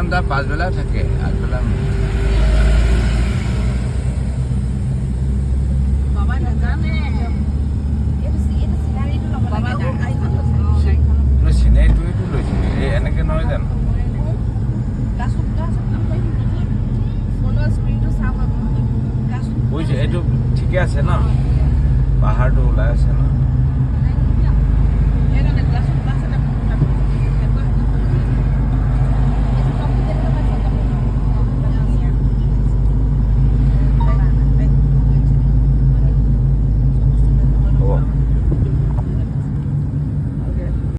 কাৰণ তাৰ পাছবেলা থাকে, আগবেলা বাবা নাজানে চিনাৰীটোৱেতো লৈছিলি, এই এনেকে নহয় জানো? বুজিছোঁ, এইটো ঠিকে আছে ন, পাহাৰটো ওলাই আছে ন।